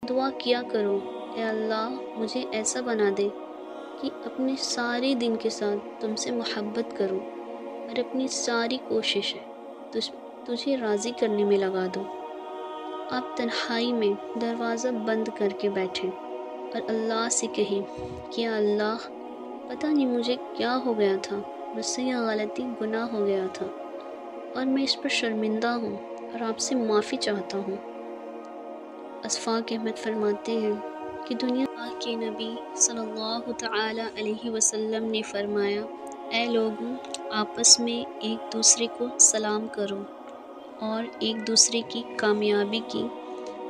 دعا کیا کرو، اے اللہ مجھے ایسا بنا دے کہ اپنے سارے دن کے ساتھ تم سے محبت کروں اور اپنی ساری کوششیں تجھے راضی کرنے میں لگا دو۔ آپ تنہائی میں دروازہ بند کر کے بیٹھیں اور اللہ سے کہیں کہ یا اللہ پتہ نہیں مجھے کیا ہو گیا تھا، مجھ سے یہ غلطی گناہ ہو گیا تھا اور میں اس پر شرمندہ ہوں اور آپ سے معافی چاہتا ہوں۔ اسفاق احمد فرماتے ہیں کہ دنیا کے نبی صلی اللہ تعالی علیہ وسلم نے فرمایا، اے لوگوں آپس میں ایک دوسرے کو سلام کرو اور ایک دوسرے کی کامیابی کی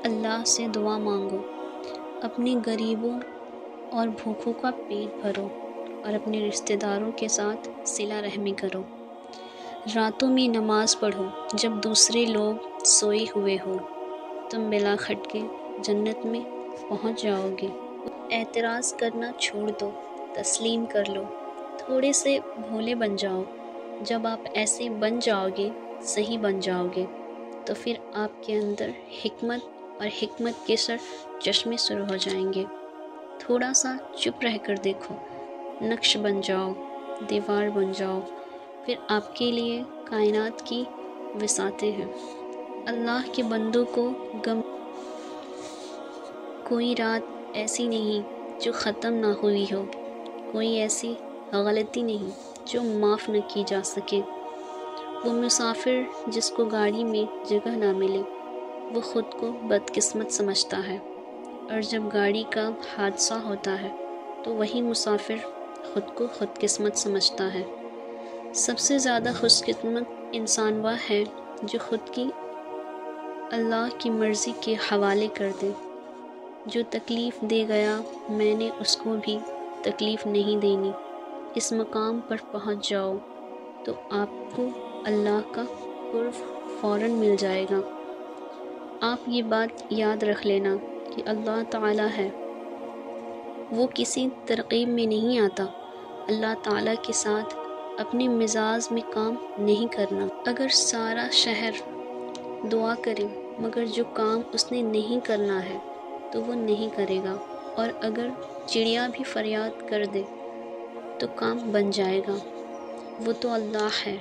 اللہ سے دعا مانگو، اپنے غریبوں اور بھوکوں کا پیٹ بھرو اور اپنے رشتہ داروں کے ساتھ صلہ رحمی کرو۔ راتوں میں نماز پڑھو جب دوسرے لوگ سوئے ہوئے ہو، تم بلا کھٹکے جنت میں پہنچ جاؤ گے۔ اعتراض کرنا چھوڑ دو، تسلیم کر لو، تھوڑے سے بھولے بن جاؤ۔ جب آپ ایسے بن جاؤ گے، صحیح بن جاؤ گے، تو پھر آپ کے اندر حکمت اور حکمت کے چشمے شروع ہو جائیں گے۔ تھوڑا سا چپ رہ کر دیکھو، نقش بن جاؤ، دیوار بن جاؤ، پھر آپ کے لیے کائنات کی وسعتیں ہیں۔ اللہ کے بندوں کو غم، کوئی رات ایسی نہیں جو ختم نہ ہوئی ہو، کوئی ایسی غلطی نہیں جو معاف نہ کی جا سکے۔ وہ مسافر جس کو گاڑی میں جگہ نہ ملے، وہ خود کو بدقسمت سمجھتا ہے، اور جب گاڑی کا حادثہ ہوتا ہے تو وہی مسافر خود کو خود قسمت سمجھتا ہے۔ سب سے زیادہ خوش قسمت انسان وہ ہے جو خود کی اللہ کی مرضی کے حوالے کر دے۔ جو تکلیف دے گیا میں نے اس کو بھی تکلیف نہیں دینی۔ اس مقام پر پہنچ جاؤ تو آپ کو اللہ کا قرب فوراً مل جائے گا۔ آپ یہ بات یاد رکھ لینا کہ اللہ تعالیٰ ہے، وہ کسی ترغیب میں نہیں آتا۔ اللہ تعالیٰ کے ساتھ اپنے مزاج میں کام نہیں کرنا۔ اگر سارا شہر دعا کرے مگر جو کام اس نے نہیں کرنا ہے تو وہ نہیں کرے گا، اور اگر چڑیا بھی فریاد کر دے تو کام بن جائے گا۔ وہ تو اللہ ہے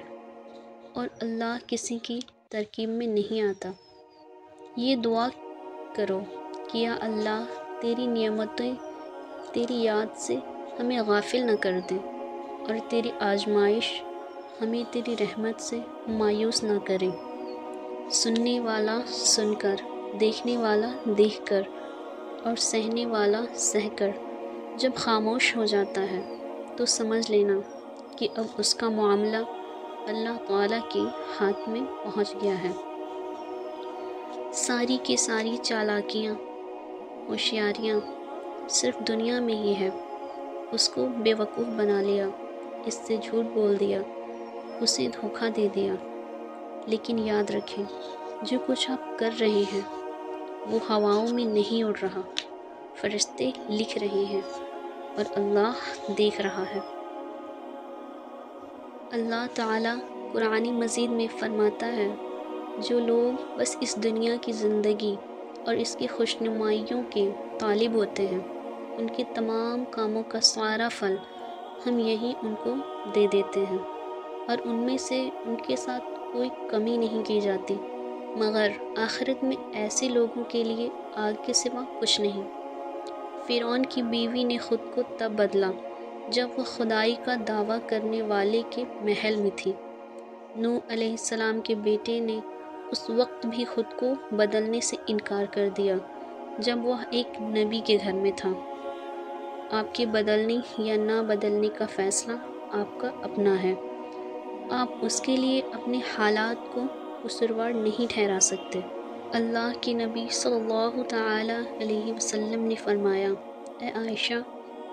اور اللہ کسی کی ترکیب میں نہیں آتا۔ یہ دعا کرو کہ یا اللہ تیری نعمتیں تیری یاد سے ہمیں غافل نہ کر دے، اور تیری آزمائش ہمیں تیری رحمت سے مایوس نہ کرے۔ سننے والا سن کر، دیکھنے والا دیکھ کر اور سہنے والا سہ کر جب خاموش ہو جاتا ہے تو سمجھ لینا کہ اب اس کا معاملہ اللہ تعالیٰ کے ہاتھ میں پہنچ گیا ہے۔ ساری کی ساری چالاکیاں، ہوشیاریاں صرف دنیا میں ہی ہے۔ اس کو بے وقوف بنا لیا، اس سے جھوٹ بول دیا، اسے دھوکہ دے دیا۔ لیکن یاد رکھیں جو کچھ آپ کر رہے ہیں وہ ہواؤں میں نہیں اڑ رہا، فرشتے لکھ رہے ہیں اور اللہ دیکھ رہا ہے۔ اللہ تعالیٰ قرآن مجید میں فرماتا ہے، جو لوگ بس اس دنیا کی زندگی اور اس کی خوشنمائیوں کے طالب ہوتے ہیں، ان کے تمام کاموں کا سارا پھل ہم یہیں ان کو دے دیتے ہیں، اور ان میں سے ان کے ساتھ کوئی کمی نہیں کی جاتی، مگر آخرت میں ایسے لوگوں کے لیے آگ کے سوا کچھ نہیں۔ فرعون کی بیوی نے خود کو تب بدلا جب وہ خدائی کا دعویٰ کرنے والے کے محل میں تھی۔ نوح علیہ السلام کے بیٹے نے اس وقت بھی خود کو بدلنے سے انکار کر دیا جب وہ ایک نبی کے گھر میں تھا۔ آپ کے بدلنے یا نہ بدلنے کا فیصلہ آپ کا اپنا ہے۔ آپ اس کے لیے اپنے حالات کو قصوروار نہیں ٹھہرا سکتے۔ اللہ کے نبی صلی اللہ تعالی علیہ وسلم نے فرمایا، اے عائشہ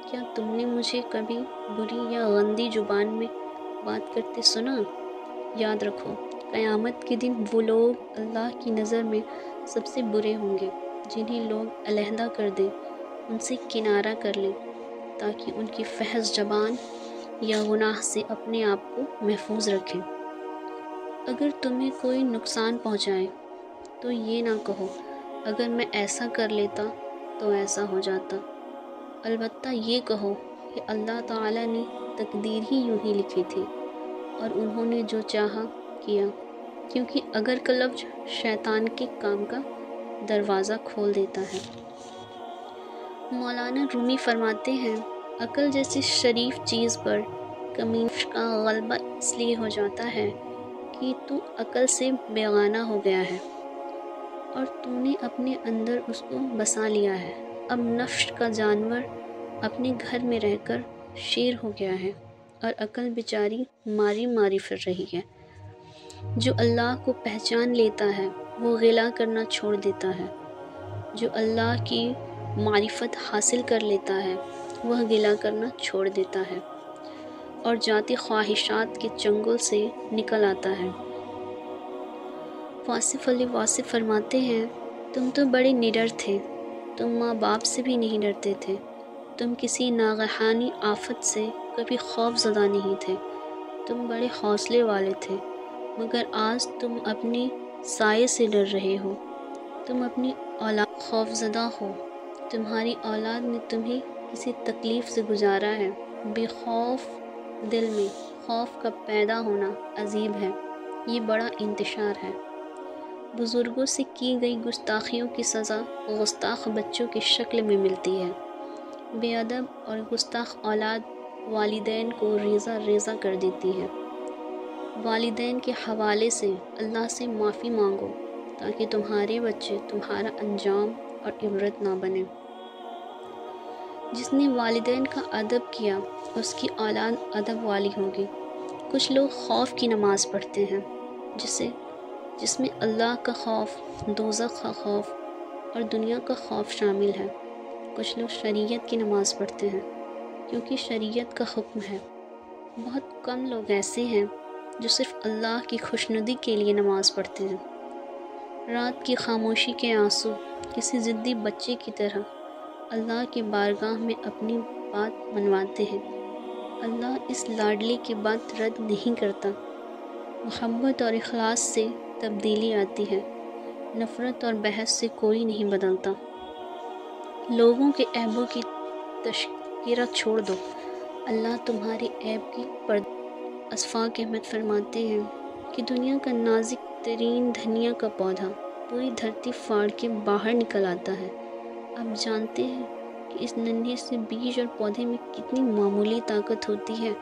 کیا تم نے مجھے کبھی بری یا گندی زبان میں بات کرتے سنا؟ یاد رکھو قیامت کے دن وہ لوگ اللہ کی نظر میں سب سے برے ہوں گے جنہیں لوگ علیحدہ کر دیں، ان سے کنارہ کر لیں تاکہ ان کی فحش زبان یا گناہ سے اپنے آپ کو محفوظ رکھیں۔ اگر تمہیں کوئی نقصان پہنچائے تو یہ نہ کہو اگر میں ایسا کر لیتا تو ایسا ہو جاتا۔ البتہ یہ کہو کہ اللہ تعالیٰ نے تقدیر ہی یوں ہی لکھی تھی اور انہوں نے جو چاہا کیا، کیونکہ اگر کا لفظ شیطان کے کام کا دروازہ کھول دیتا ہے۔ مولانا رومی فرماتے ہیں، عقل جیسی شریف چیز پر کمینش کا غلبہ اس لیے ہو جاتا ہے کہ تو عقل سے بیگانہ ہو گیا ہے اور تو نے اپنے اندر اس کو بسا لیا ہے۔ اب نفس کا جانور اپنے گھر میں رہ کر شیر ہو گیا ہے اور عقل بیچاری ماری ماری پھر رہی ہے۔ جو اللہ کو پہچان لیتا ہے وہ غلا کرنا چھوڑ دیتا ہے، جو اللہ کی معرفت حاصل کر لیتا ہے وہ غلا کرنا چھوڑ دیتا ہے اور ذاتی خواہشات کے چنگل سے نکل آتا ہے۔ واصف علی واصف فرماتے ہیں، تم تو بڑے نڈر تھے، تم ماں باپ سے بھی نہیں ڈرتے تھے، تم کسی ناگہانی آفت سے کبھی خوف زدہ نہیں تھے، تم بڑے حوصلے والے تھے، مگر آج تم اپنی سائے سے ڈر رہے ہو، تم اپنی اولاد خوف زدہ ہو، تمہاری اولاد نے تمہیں کسی تکلیف سے گزارا ہے۔ بے خوف دل میں خوف کا پیدا ہونا عجیب ہے، یہ بڑا انتشار ہے۔ بزرگوں سے کی گئی گستاخیوں کی سزا گستاخ بچوں کی شکل میں ملتی ہے۔ بے ادب اور گستاخ اولاد والدین کو ریزہ ریزہ کر دیتی ہے۔ والدین کے حوالے سے اللہ سے معافی مانگو تاکہ تمہارے بچے تمہارا انجام اور عبرت نہ بنے۔ جس نے والدین کا ادب کیا اس کی اولاد ادب والی ہوگی۔ کچھ لوگ خوف کی نماز پڑھتے ہیں جس میں اللہ کا خوف، دوزخ کا خوف اور دنیا کا خوف شامل ہے۔ کچھ لوگ شریعت کی نماز پڑھتے ہیں کیونکہ شریعت کا حکم ہے۔ بہت کم لوگ ایسے ہیں جو صرف اللہ کی خوشنودی کے لیے نماز پڑھتے ہیں۔ رات کی خاموشی کے آنسو کسی ضدی بچے کی طرح اللہ کی بارگاہ میں اپنی بات منواتے ہیں۔ اللہ اس لاڈلے کی بات رد نہیں کرتا۔ محبت اور اخلاص سے تبدیلی آتی ہے، نفرت اور بحث سے کوئی نہیں بدلتا۔ لوگوں کے عیبوں کی تذکرہ چھوڑ دو، اللہ تمہاری عیب کی پردہ۔ اشفاق احمد فرماتے ہیں کہ دنیا کا نازک ترین دھنیا کا پودا پوری دھرتی پھاڑ کے باہر نکل آتا ہے۔ آپ جانتے ہیں کہ اس ننھے سے بیج اور پودے میں کتنی معمولی طاقت ہوتی ہے۔